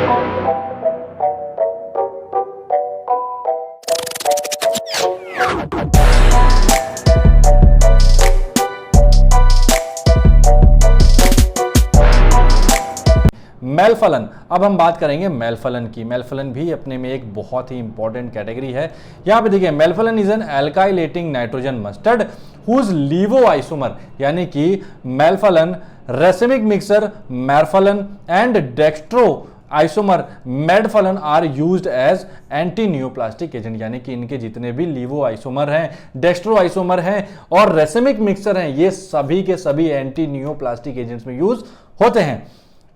मेलफलन, अब हम बात करेंगे मेलफलन की। मेलफलन भी अपने में एक बहुत ही इंपॉर्टेंट कैटेगरी है। यहां पे देखिए, melphalan is an alkylating nitrogen mustard whose levo isomer, यानी कि melphalan, racemic mixture, merphalan and dextro isomer medphalan are used as anti neoplastic agent, यानी कि इनके जितने भी लीवो आइसोमर हैं, डेक्स्ट्रो आइसोमर हैं और रेसिमिक मिक्सर हैं, ये सभी के सभी एंटी न्यूप्लास्टिक एजेंट्स में यूज होते हैं।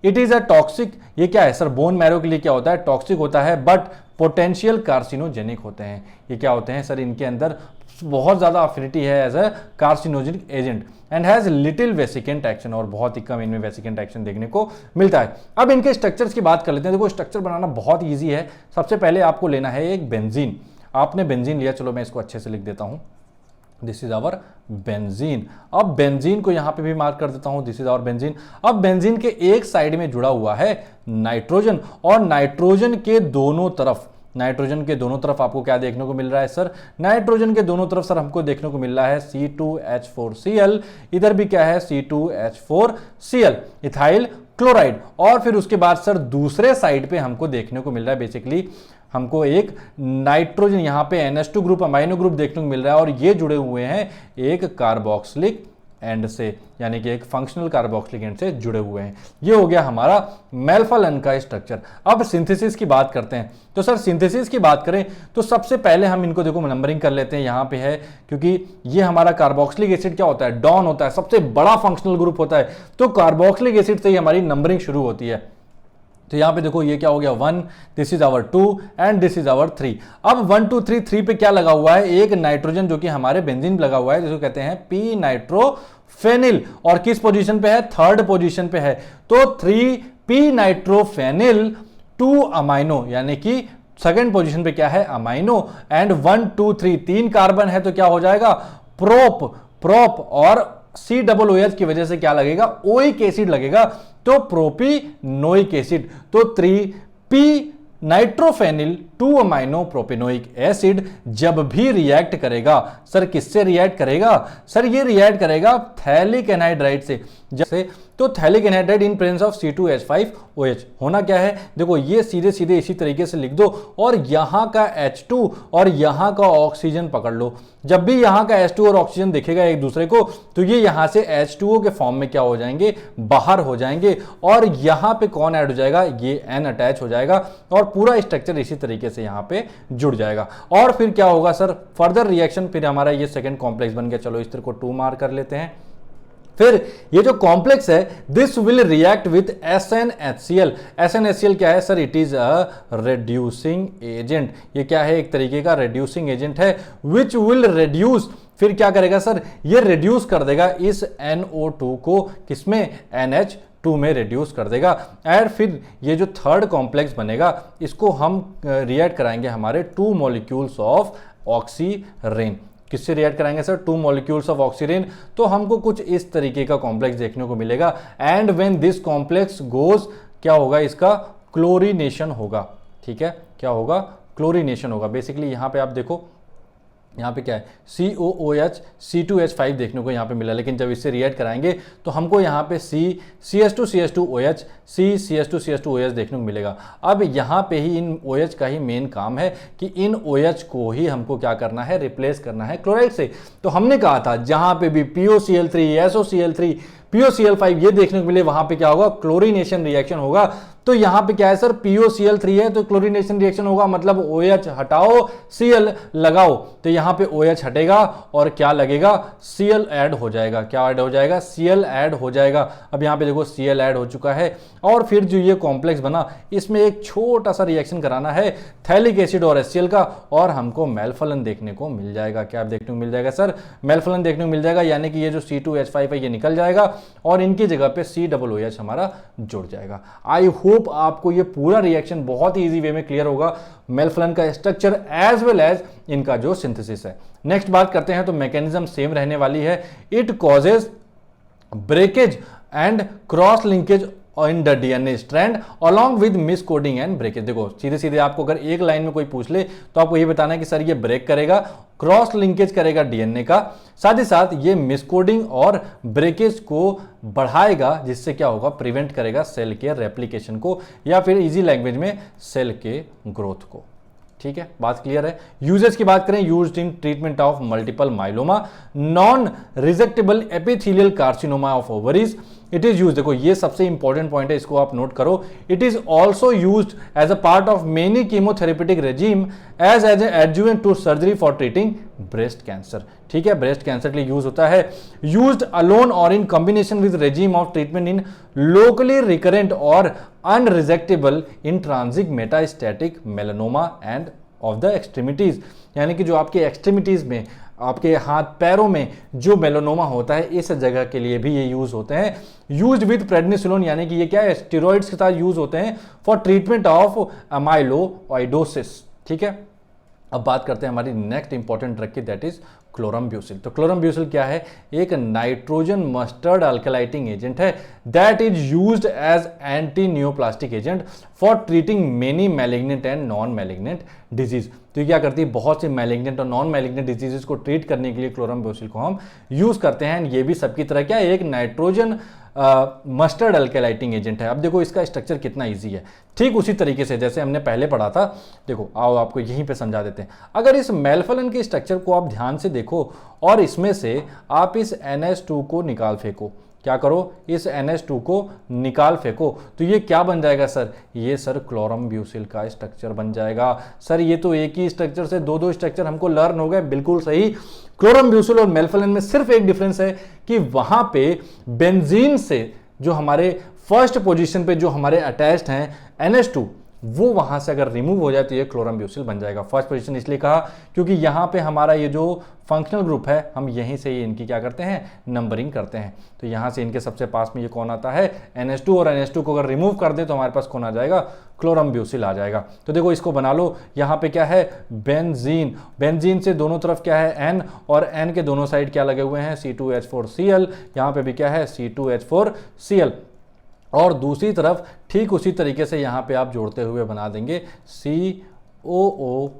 इट इज अ टॉक्सिक, ये क्या है सर, बोन मैरो के लिए क्या होता है, टॉक्सिक होता है, बट पोटेंशियल कार्सिनोजेनिक होते हैं। ये क्या होते हैं सर, इनके अंदर बहुत ज्यादा अफिनिटी है as a carcinogenic agent and has little vesicant action, और बहुत ही कम इनमें वेसिकेंट एक्शन देखने को मिलता है। अब इनके स्ट्रक्चर्स की बात कर लेते हैं। देखो, स्ट्रक्चर बनाना बहुत ईजी है। सबसे पहले आपको लेना है एक बेंजीन। आपने बेंजीन लिया, चलो मैं इसको अच्छे से लिख देता हूं, दिस इज आवर बेंजीन। अब बेंजीन को यहां पे भी मार्क कर देता हूं, दिस इज आवर बेंजीन। अब बेंजीन के एक साइड में जुड़ा हुआ है नाइट्रोजन, और नाइट्रोजन के दोनों तरफ आपको क्या देखने को मिल रहा है सर, नाइट्रोजन के दोनों तरफ सर हमको देखने को मिल रहा है C2H4Cl, इधर भी क्या है C2H4Cl, इथाइल क्लोराइड। और फिर उसके बाद सर दूसरे साइड पे हमको देखने को मिल रहा है, बेसिकली हमको एक नाइट्रोजन, यहां पे NH2 ग्रुप, अमाइनो ग्रुप देखने को मिल रहा है, और ये जुड़े हुए हैं एक कार्बोक्सिलिक एंड से, यानी कि एक फंक्शनल कार्बोक्सिलिक एंड से जुड़े हुए हैं। ये हो गया हमारा मेलफलन का स्ट्रक्चर। अब सिंथेसिस की बात करते हैं। तो सर सिंथेसिस की बात करें तो सबसे पहले हम इनको देखो नंबरिंग कर लेते हैं। यहां पे है, क्योंकि ये हमारा कार्बोक्सिलिक एसिड क्या होता है, डॉन होता है, सबसे बड़ा फंक्शनल ग्रुप होता है, तो कार्बोक्सिलिक एसिड से ही हमारी नंबरिंग शुरू होती है। तो यहां पे देखो, ये क्या हो गया 1, this is our 2 and this is our 3। अब 1 2 3 3 पे क्या लगा हुआ है, एक नाइट्रोजन जो कि हमारे बेंजीन लगा हुआ है, जिसको कहते हैं पी नाइट्रोफेनिल, और किस पोजीशन पे है, थर्ड पोजीशन पे है। तो 3 पी नाइट्रोफेनिल 2 अमाइनो, यानी कि सेकंड पोजीशन पे क्या है, अमाइनो, एंड 1 2 3 3 कार्बन है, तो क्या हो जाएगा प्रोप, और COOH की वजह से क्या लगेगा, ओइक एसिड लगेगा, तो प्रोपिनोइक एसिड। तो 3p नाइट्रोफेनिल 2 अमाइनो प्रोपिनोइक एसिड जब भी रिएक्ट करेगा सर, किससे रिएक्ट करेगा सर, ये रिएक्ट करेगा थैलिक एनहाइड्राइड से। जैसे तो phthalic anhydride in presence of C2H5OH होना क्या है, देखो ये सीधे सीधे इसी तरीके से लिख दो, और यहां का H2 और यहां का ऑक्सीजन पकड़ लो। जब भी यहां का H2 और ऑक्सीजन दिखेगा एक दूसरे को, तो ये यहां से H2O के फॉर्म में क्या हो जाएंगे, बाहर हो जाएंगे, और यहां पे कौन ऐड हो जाएगा, ये N अटैच हो जाएगा, और पूरा स्ट्रक्चर इसी तरीके से यहां पे जुड़ जाएगा। और फिर क्या होगा सर, फर्दर रिएक्शन, फिर हमारा ये सेकंड कॉम्प्लेक्स बन गया। चलो इस तरह को 2 मार्क कर लेते हैं। फिर ये जो कॉम्प्लेक्स है, this will react with SnHCl। SnHCl क्या है sir, it is a reducing agent. ये क्या है, एक तरीके का रेड्यूसिंग एजेंट है, विच विल रेड्यूस, फिर क्या करेगा सर, ये रिड्यूस कर देगा इस NO2 को, किसमें, NH2 में रिड्यूस कर देगा। और फिर ये जो थर्ड कॉम्प्लेक्स बनेगा, इसको हम रिएक्ट कराएंगे हमारे 2 मॉलिक्यूल्स ऑफ ऑक्सीरेन। किससे रिएक्ट कराएंगे सर, 2 मॉलिक्यूल्स ऑफ ऑक्सीजन। तो हमको कुछ इस तरीके का कॉम्प्लेक्स देखने को मिलेगा। And when this complex goes, क्या होगा, इसका क्लोरीनेशन होगा। ठीक है, क्या होगा, क्लोरीनेशन होगा। बेसिकली यहां पे आप देखो, यहाँ पे क्या है, COOH C2H5 देखने को यहाँ पे मिला, लेकिन जब इससे रिएक्ट कराएंगे तो हमको यहाँ पे CH2CH2OH CH2CH2OH देखने को मिलेगा। अब यहाँ पे ही इन OH का ही मेन काम है कि इन OH को ही हमको क्या करना है, रिप्लेस करना है क्लोराइड से। तो हमने कहा था जहाँ पे भी POCl3 SOCl3 POCl5 ये देखने को मिले, वहां पे क्या होगा, क्लोरीनेशन रिएक्शन होगा। तो यहां पे क्या है सर, POCl3 है तो क्लोरीनेशन रिएक्शन होगा, मतलब OH हटाओ Cl लगाओ, तो यहां पे OH हटेगा और क्या लगेगा, Cl ऐड हो जाएगा। क्या ऐड हो जाएगा, Cl ऐड हो जाएगा। अब यहां पे देखो Cl ऐड हो चुका है। और फिर जो ये कॉम्प्लेक्स बना, इसमें एक छोटा सा रिएक्शन कराना है थैलिक एसिड और HCl का, और हमको मेलफलन देखने को मिल जाएगा। क्या देखने को मिल जाएगा सर, मेलफलन देखने को मिल जाएगा, यानी कि ये जो C2H5 है ये निकल जाएगा और इनकी जगह पे COOH हमारा जुड़ जाएगा। आई होप आपको ये पूरा रिएक्शन बहुत ही इजी वे में क्लियर होगा, मेलफलन का स्ट्रक्चर एज वेल एज इनका जो सिंथेसिस है। नेक्स्ट बात करते हैं तो मैकेनिज्म सेम रहने वाली है। It causes breakage and cross linkage in the DNA strand along with miss coding and breakage. देखो सीधे सीधे आपको अगर एक लाइन में कोई पूछ ले तो आपको ये बताना है कि सर ये ब्रेक करेगा, क्रॉस लिंकेज करेगा डीएनए का, साथ ही साथ ये मिस कोडिंग और ब्रेकेज को बढ़ाएगा, जिससे क्या होगा, प्रिवेंट करेगा सेल के रेप्लिकेशन को, या फिर इजी लैंग्वेज में सेल के ग्रोथ को। ठीक है, बात क्लियर है। यूजेस की बात करें, used in treatment of multiple myeloma, non resectable epithelial carcinoma of ovaries. It is use, देखो ये सबसे इंपॉर्टेंट पॉइंट है, इसको आप नोट करो। It is also used as a part of many chemotherapeutic regime as adjuvant to surgery for treating breast cancer. ठीक है, breast cancer के लिए यूज होता है। यूज्ड अलोन और in combination with regime of treatment in locally recurrent और unresectable in transit metastatic melanoma and of the extremities, यानी कि जो आपके एक्सट्रीमिटीज में, आपके हाथ पैरों में जो मेलानोमा होता है, इस जगह के लिए भी ये यूज होते हैं। यूज्ड विद प्रेडनिसोलोन, यानी कि ये क्या है, स्टेरॉइड्स के साथ यूज होते हैं फॉर ट्रीटमेंट ऑफ अमाइलोइडोसिस। ठीक है, अब बात करते हैं हमारी नेक्स्ट इंपॉर्टेंट ड्रग की, दैट इज क्लोरम्ब्यूसिल। तो क्लोरम्ब्यूसिल क्या है, एक नाइट्रोजन मस्टर्ड अल्कलाइटिंग एजेंट है that is used as antineoplastic agent for treating many malignant and non malignant disease. तो ये क्या करती है, बहुत से मैलिग्नेंट और नॉन मैलिग्नेंट डिजीजेस को ट्रीट करने के लिए क्लोरम्ब्यूसिल को हम यूज करते हैं। ये भी सबकी तरह क्या है, एक नाइट्रोजन मस्टर्ड अल्कलाइटिंग एजेंट है। अब देखो इसका स्ट्रक्चर कितना इजी है, ठीक उसी तरीके से जैसे हमने पहले पढ़ा था। देखो आओ आपको यहीं पे समझा देते हैं। अगर इस मेल्फलन के स्ट्रक्चर को आप ध्यान से देखो और इसमें से आप इस NH2 को निकाल फेंको, क्या करो, इस NH2 को निकाल फेंको, तो ये क्या बन जाएगा सर, ये सर क्लोरम्ब्यूसिल का स्ट्रक्चर बन जाएगा। सर ये तो एक ही स्ट्रक्चर से दो स्ट्रक्चर हमको लर्न हो गए, बिल्कुल सही। क्लोरम्ब्यूसिल और मेल्फलन में सिर्फ एक डिफरेंस है कि वहां पे बेंजीन से जो हमारे फर्स्ट पोजीशन पे जो हमारे अटैच्ड हैं NH2, वो वहां से अगर रिमूव हो जाए तो ये क्लोरम्ब्यूसिल बन जाएगा। फर्स्ट पोजीशन इसलिए कहा क्योंकि यहां पे हमारा ये जो फंक्शनल ग्रुप है, हम यहीं से ही इनकी क्या करते हैं, नंबरिंग करते हैं। तो यहां से इनके सबसे पास में ये कौन आता है, NH2, और NH2 को अगर रिमूव कर दे तो हमारे पास कौन आ जाएगा, क्लोरम्ब्यूसिल आ जाएगा। तो देखो इसको बना लो, यहाँ पे क्या है, बेंजीन, बेंजीन से दोनों तरफ क्या है N, और N के दोनों साइड क्या लगे हुए हैं, C2H4Cl, यहाँ पे भी क्या है, C2H4Cl, और दूसरी तरफ ठीक उसी तरीके से यहाँ पे आप जोड़ते हुए बना देंगे COOH।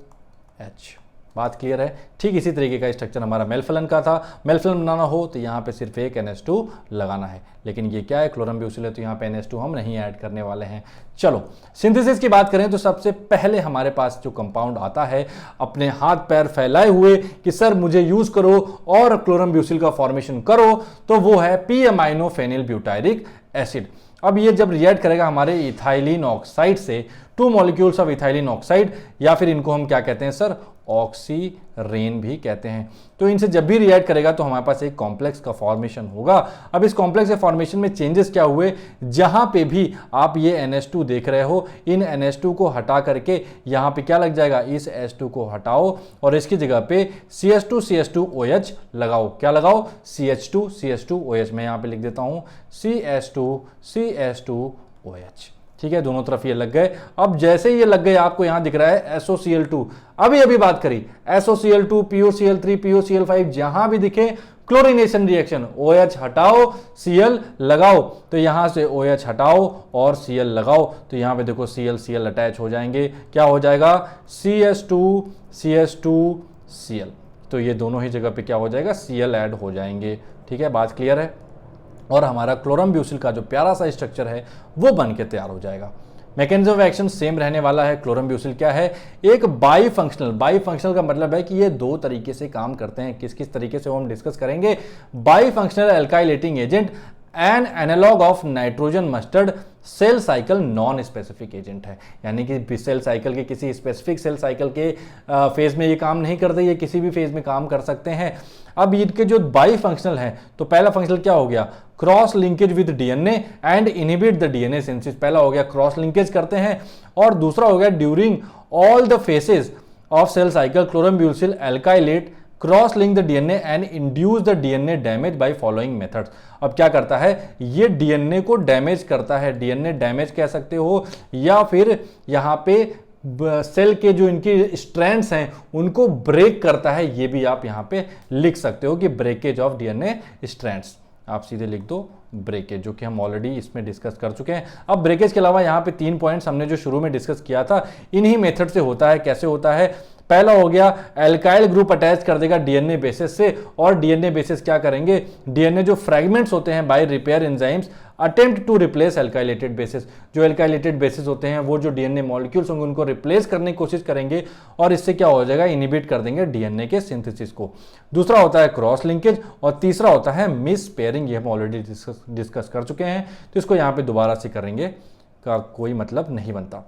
बात क्लियर है। ठीक इसी तरीके का स्ट्रक्चर हमारा मेल्फलन का था। मेल्फलन बनाना हो तो यहाँ पे सिर्फ एक NH2 लगाना है, लेकिन ये क्या है, क्लोरम्ब्यूसिल है, तो यहाँ पे NH2 हम नहीं ऐड करने वाले हैं। चलो सिंथेसिस की बात करें तो सबसे पहले हमारे पास जो कंपाउंड आता है, अपने हाथ पैर फैलाए हुए कि सर मुझे यूज करो और क्लोरम्ब्यूसिल का फॉर्मेशन करो, तो वो है p-अमाइनोफेनिल ब्यूटायरिक एसिड। अब ये जब रिएक्ट करेगा हमारे इथाइलिन ऑक्साइड से, 2 मॉलिक्यूल्स ऑफ इथाइलिन ऑक्साइड, या फिर इनको हम क्या कहते हैं सर, ऑक्सीरेन भी कहते हैं। तो इनसे जब भी रिएक्ट करेगा तो हमारे पास एक कॉम्प्लेक्स का फॉर्मेशन होगा। अब इस कॉम्प्लेक्स के फॉर्मेशन में चेंजेस क्या हुए, जहां पे भी आप ये NH2 देख रहे हो, इन NH2 को हटा करके यहाँ पे क्या लग जाएगा, इस H2 को हटाओ और इसकी जगह पे CH2CH2OH लगाओ। क्या लगाओ, CH2CH2OH। मैं यहाँ पे लिख देता हूँ CH2CH2OH। ठीक है, दोनों तरफ ये लग गए। अब जैसे ये लग गए, आपको यहां दिख रहा है SOCl2। अभी बात करी SOCl2, POCl3, POCl5, जहां भी दिखे क्लोरीनेशन रिएक्शन, OH हटाओ Cl लगाओ, तो यहां से OH हटाओ और Cl लगाओ, तो यहां पे देखो Cl अटैच हो जाएंगे। क्या हो जाएगा, CH2CH2Cl। तो ये दोनों ही जगह पे क्या हो जाएगा, Cl ऐड हो जाएंगे। ठीक है, बात क्लियर है। और हमारा क्लोरम्ब्यूसिल का जो प्यारा सा स्ट्रक्चर है वो बन के तैयार हो जाएगा। मैकेनिज्म ऑफ एक्शन सेम रहने वाला है। क्लोरम्ब्यूसिल क्या है, एक बाईफंक्शनल का मतलब है कि ये दो तरीके से काम करते हैं। किस किस तरीके से वो हम डिस्कस करेंगे। Bifunctional alkylating agent, an analogue of nitrogen mustard, cell cycle non specific agent है, यानी कि सेल साइकिल के किसी स्पेसिफिक सेल साइकिल के फेज में ये काम नहीं करते, ये किसी भी फेज में काम कर सकते हैं। अब इनके जो बाई फंक्शनल है, तो पहला फंक्शनल क्या हो गया, cross linkage with DNA and inhibit the DNA synthesis. पहला हो गया क्रॉस लिंकेज करते हैं, और दूसरा हो गया during all the phases of cell cycle chlorambucil alkylate cross link the DNA and induce the DNA damage by following methods. अब क्या करता है, ये डीएनए को डैमेज करता है, डीएनए डैमेज कह सकते हो, या फिर यहाँ पे सेल के जो इनकी स्ट्रैंड्स हैं उनको ब्रेक करता है। ये भी आप यहाँ पे लिख सकते हो कि ब्रेकेज ऑफ डीएनए स्ट्रैंड्स, आप सीधे लिख दो ब्रेकेज, जो कि हम ऑलरेडी इसमें डिस्कस कर चुके हैं। अब ब्रेकेज के अलावा यहाँ पे 3 पॉइंट्स हमने जो शुरू में डिस्कस किया था, इन्हीं मेथड से होता है। कैसे होता है? पहला हो गया, एल्काइल ग्रुप अटैच कर देगा डीएनए बेसिस से, और डीएनए बेसिस क्या करेंगे, डीएनए जो फ्रेगमेंट्स होते हैं by repair enzymes attempt to replace alkylated bases. जो एल्काइलेटेड बेसिस होते हैं वो जो डीएनए मॉलिक्यूल्स होंगे उनको रिप्लेस करने की कोशिश करेंगे, और इससे क्या हो जाएगा, इनहिबिट कर देंगे डीएनए के सिंथेसिस को। दूसरा होता है क्रॉस लिंकेज, और तीसरा होता है मिस पेयरिंग। ये हम ऑलरेडी डिस्कस कर चुके हैं, तो इसको यहाँ पे दोबारा से करेंगे का कोई मतलब नहीं बनता।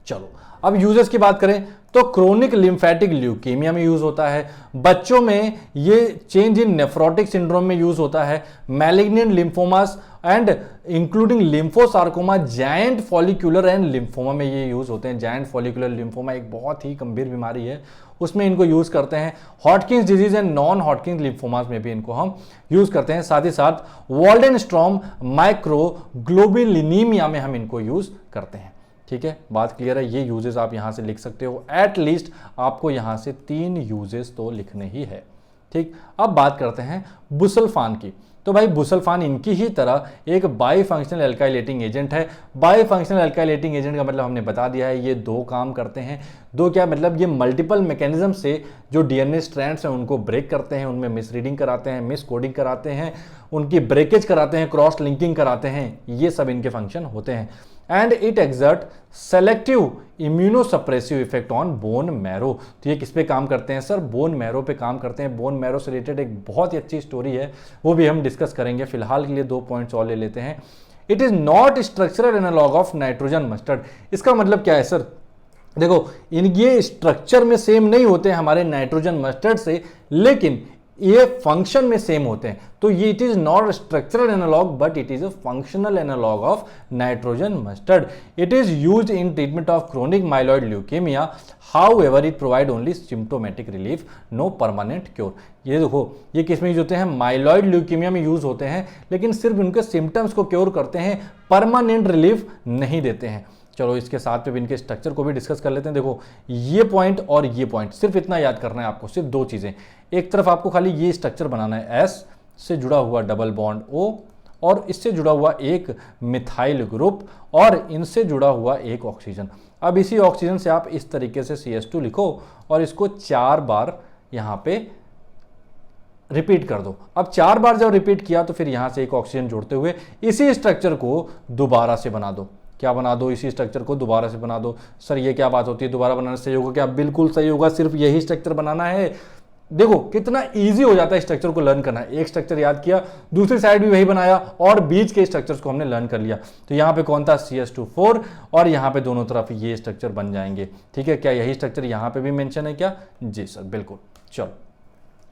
चलो अब यूजेस की बात करें तो क्रोनिक लिम्फेटिक ल्यूकेमिया में यूज होता है, बच्चों में ये चेंज इन नेफ्रोटिक सिंड्रोम में यूज होता है, malignant lymphomas and including lymphosarcoma, giant follicular and lymphoma में ये यूज होते हैं। जायंट फॉलिकुलर लिम्फोमा एक बहुत ही गंभीर बीमारी है, उसमें इनको यूज करते हैं। हॉटकिंस डिजीज एंड नॉन हॉटकिंस लिम्फोमास में भी इनको हम यूज करते हैं। साथ ही साथ वॉल्डेनस्ट्रॉम माइक्रोग्लोबुलिनीमिया में हम इनको यूज करते हैं। ठीक है, बात क्लियर है। ये यूजेस आप यहां से लिख सकते हो, एटलीस्ट आपको यहां से 3 यूजेस तो लिखने ही है। ठीक, अब बात करते हैं बुसल्फान की। तो भाई बुसल्फान इनकी ही तरह एक बाईफंक्शनल एल्काइलेटिंग एजेंट है। बाईफंक्शनल एल्काइलेटिंग एजेंट का मतलब हमने बता दिया है, ये 2 काम करते हैं। 2 क्या मतलब, ये मल्टीपल मैकेनिज्म से जो डीएनए स्ट्रैंड्स हैं उनको ब्रेक करते हैं, उनमें मिसरीडिंग कराते हैं, मिस कोडिंग कराते हैं, उनकी ब्रेकेज कराते हैं, क्रॉस लिंकिंग कराते हैं। ये सब इनके फंक्शन होते हैं। And it exert selective immunosuppressive effect on bone marrow. तो ये किस पे काम करते हैं सर? बोन मैरो पे काम करते हैं। बोन मैरो से रिलेटेड एक बहुत ही अच्छी स्टोरी है, वो भी हम डिस्कस करेंगे। फिलहाल के लिए 2 पॉइंट्स और ले लेते हैं। It is not structural analog of nitrogen mustard. इसका मतलब क्या है सर? देखो, ये स्ट्रक्चर में सेम नहीं होते हैं हमारे नाइट्रोजन मस्टर्ड से, लेकिन ये फंक्शन में सेम होते हैं। तो ये it is not structural analog but it is a functional analog of nitrogen mustard. It is used in treatment of chronic myeloid leukemia, however it provide only symptomatic relief, no permanent cure. ये देखो, ये किस में use होते हैं? Myeloid leukaemia में use होते हैं, लेकिन सिर्फ उनके सिम्टम्स को क्योर करते हैं, परमानेंट रिलीफ नहीं देते हैं। चलो इसके साथ में भी इनके स्ट्रक्चर को भी डिस्कस कर लेते हैं। देखो, ये पॉइंट और ये पॉइंट, सिर्फ इतना याद करना है आपको, सिर्फ 2 चीजें। एक तरफ आपको खाली ये स्ट्रक्चर बनाना है, एस से जुड़ा हुआ डबल बॉन्ड O, और इससे जुड़ा हुआ एक मिथाइल ग्रुप, और इनसे जुड़ा हुआ एक ऑक्सीजन। अब इसी ऑक्सीजन से आप इस तरीके से CH2 लिखो और इसको 4 बार यहां पे रिपीट कर दो। अब 4 बार जब रिपीट किया तो फिर यहां से एक ऑक्सीजन जोड़ते हुए इसी स्ट्रक्चर को दोबारा से बना दो। क्या बना दो? इसी स्ट्रक्चर को दोबारा से बना दो। सर ये क्या बात होती है, दोबारा बनाने से सही होगा क्या? बिल्कुल सही होगा, सिर्फ यही स्ट्रक्चर बनाना है। देखो कितना इजी हो जाता है स्ट्रक्चर को लर्न करना। एक स्ट्रक्चर याद किया, दूसरी साइड भी वही बनाया, और बीच के स्ट्रक्चर्स को हमने लर्न कर लिया। तो यहाँ पे कौन था? CH2 और यहाँ पे दोनों तरफ ये स्ट्रक्चर बन जाएंगे। ठीक है, क्या यही स्ट्रक्चर यहाँ पे भी मेंशन है क्या? जी सर, बिल्कुल। चलो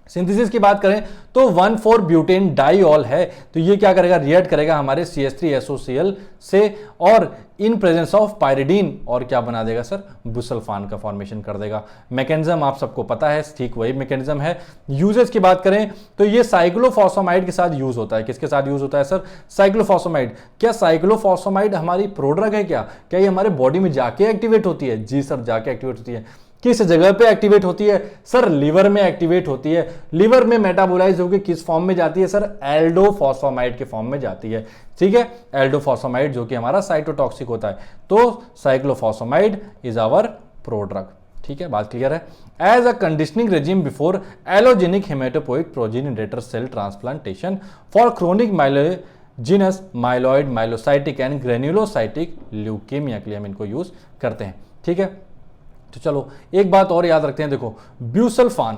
सिंथेसिस की बात करें तो 1,4-ब्यूटेन डाइऑल है, तो ये क्या करेगा? रिएक्ट करेगा हमारे CH3SOCl से, और इन प्रेजेंस ऑफ पायरिडीन, और क्या बना देगा सर? बुसल्फान का फॉर्मेशन कर देगा। मैकेनिज्म आप सबको पता है, ठीक वही मैकेनिज्म है। यूजेस की बात करें तो ये साइक्लोफॉस्फामाइड के साथ यूज होता है। किसके साथ यूज होता है सर? साइक्लोफॉस्फामाइड। क्या साइक्लोफॉस्फामाइड हमारी प्रोड्रग है क्या ये हमारे बॉडी में जाके एक्टिवेट होती है? जी सर, जाके एक्टिवेट होती है। किस जगह पे एक्टिवेट होती है सर? लिवर में एक्टिवेट होती है। लिवर में मेटाबोलाइज होकर किस फॉर्म में जाती है सर? एल्डोफॉस्फामाइड के फॉर्म में जाती है। ठीक है, एल्डोफॉस्फामाइड जो कि हमारा साइटोटॉक्सिक होता है। तो साइक्लोफॉस्फामाइड इज आवर प्रोड्रग। ठीक है, बात क्लियर है। As a conditioning regimen before allogeneic haematopoietic progenitor cell transplantation for chronic myelogenous myeloid myelocytic and granulocytic leukaemia के लिए हम इनको यूज करते हैं। ठीक है, तो चलो एक बात और याद रखते हैं। देखो, ब्यूसल्फान,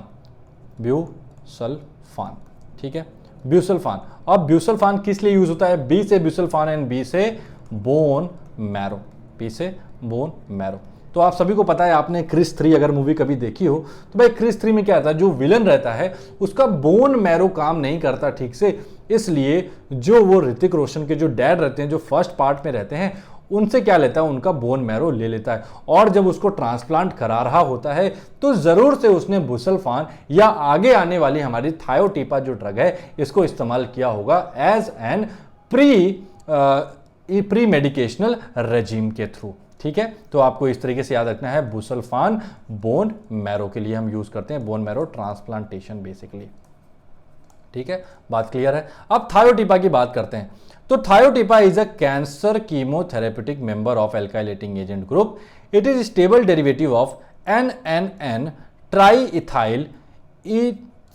ठीक है, ब्यूसल्फान। अब ब्यूसल्फान किस लिए यूज होता है? बी से ब्यूसल्फान एंड बी से बोन मैरो, बी से बोन मैरो। तो आप सभी को पता है, आपने क्रिस 3 अगर मूवी कभी देखी हो तो भाई क्रिस 3 में क्या रहता है? जो विलन रहता है उसका बोन मैरो काम नहीं करता ठीक से, इसलिए जो वो ऋतिक रोशन के जो डैड रहते हैं, जो फर्स्ट पार्ट में रहते हैं, उनसे क्या लेता है? उनका बोन मैरो ले लेता है। और जब उसको ट्रांसप्लांट करा रहा होता है तो जरूर से उसने बुसल्फान या आगे आने वाली हमारी थायोटीपा जो ड्रग है इसको इस्तेमाल किया होगा एज एन प्री मेडिकेशनल रेजिम के थ्रू। ठीक है, तो आपको इस तरीके से याद रखना है, बुसल्फान बोन मैरो के लिए हम यूज करते हैं, बोन मैरो ट्रांसप्लांटेशन बेसिकली। ठीक है, बात क्लियर है। अब थायोटिपा की बात करते हैं। तो thiotepa is a cancer chemotherapeutic member of alkylating agent group. It is stable derivative of NNN tri ethyl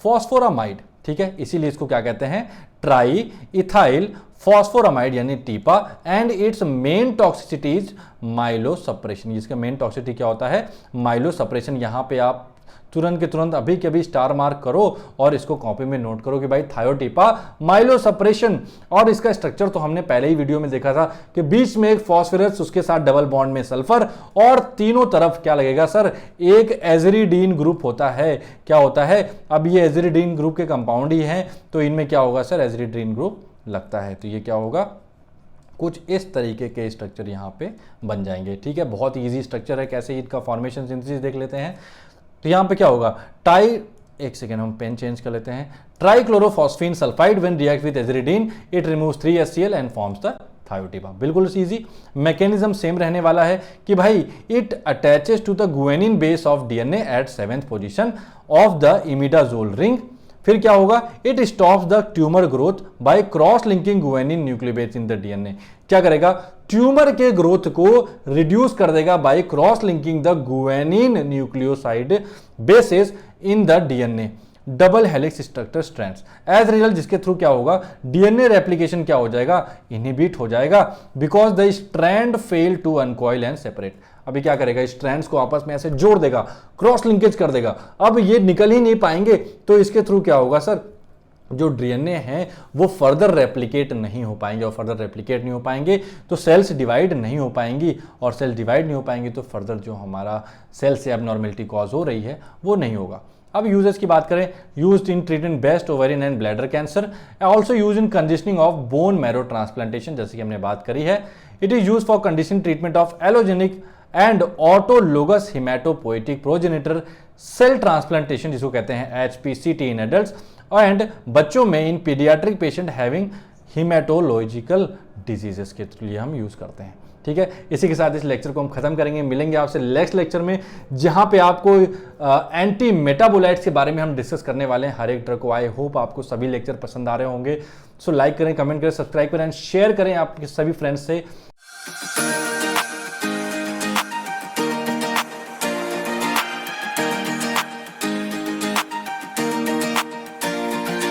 phosphoramide, ठीक है, इसीलिए इसको क्या कहते हैं, ट्राई इथाइल फॉस्फोरामाइड यानी TEPA. And its main toxicity is myelosuppression. इसका मेन टॉक्सिसिटी क्या होता है, माइलो सप्रेशन। यहां पे आप तुरंत के तुरंत अभी के अभी स्टार मार्क करो और इसको कॉपी में नोट करो कि भाई थायोटिपा माइलो सप्रेशन। और इसका स्ट्रक्चर तो हमने पहले ही वीडियो में देखा था कि बीच में एक फॉस्फोरस, उसके साथ डबल बॉन्ड में सल्फर, और तीनों तरफ क्या लगेगा सर, एक एजरीडीन ग्रुप होता है। क्या होता है, अब ये एजरीडीन ग्रुप के कंपाउंड ही हैं, तो इनमें क्या होगा सर, एजरीडीन ग्रुप लगता है। तो ये क्या होगा, कुछ इस तरीके के स्ट्रक्चर यहां पे बन जाएंगे, ठीक है। बहुत इजी स्ट्रक्चर है, कैसे इनका फॉर्मेशन सिंथेसिस देख लेते हैं। तो यहां पे क्या होगा, एक सेकेंड हम पेन चेंज कर लेते हैं। Trichlorophosphine sulphide when react with aziridine it removes 3HCl and forms the thiotepa. बिल्कुल इजी, मैकेनिज्म सेम रहने वाला है कि भाई it attaches to the guanine base of DNA at 7th position of the imidazole ring. फिर क्या होगा, it stops the tumour growth by cross linking guanine nucleobase in the DNA. क्या करेगा, ट्यूमर के ग्रोथ को रिड्यूस कर देगा by cross linking the guanine nucleoside bases in the DNA double helix structure strands. As result जिसके through क्या होगा, DNA replication क्या हो जाएगा, इनहिबिट हो जाएगा, because the strand fail to uncoil and separate. अभी क्या करेगा, स्ट्रैंड्स को आपस में ऐसे जोड़ देगा, क्रॉस लिंकेज कर देगा, अब ये निकल ही नहीं पाएंगे, तो इसके थ्रू क्या होगा सर, जो डीएनए हैं वो फर्दर रेप्लिकेट नहीं हो पाएंगे, और फर्दर रेप्लिकेट नहीं हो पाएंगे तो सेल्स डिवाइड नहीं हो पाएंगी, और सेल डिवाइड नहीं हो पाएंगी तो फर्दर जो हमारा सेल से एबनॉर्मेलिटी कॉज हो रही है वो नहीं होगा। अब यूजेस की बात करें, used in treatment best ovarian and bladder cancer, also use in conditioning of bone marrow transplantation, जैसे कि हमने बात करी है। It is use for condition treatment of allogeneic and autologous haematopoietic progenitor cell transplantation, जिसको कहते हैं HPCT इन एडल्ट्स, एंड बच्चों में in paediatric patient having haematological diseases के लिए हम यूज करते हैं, ठीक है। इसी के साथ इस लेक्चर को हम खत्म करेंगे, मिलेंगे आपसे नेक्स्ट लेक्चर में, जहां पे आपको एंटी मेटाबोलाइट्स के बारे में हम डिस्कस करने वाले हैं, हर एक ड्रग को। आई होप आपको सभी लेक्चर पसंद आ रहे होंगे। सो लाइक करें, कमेंट करें, सब्सक्राइब करें एंड शेयर करें आपके सभी फ्रेंड्स से।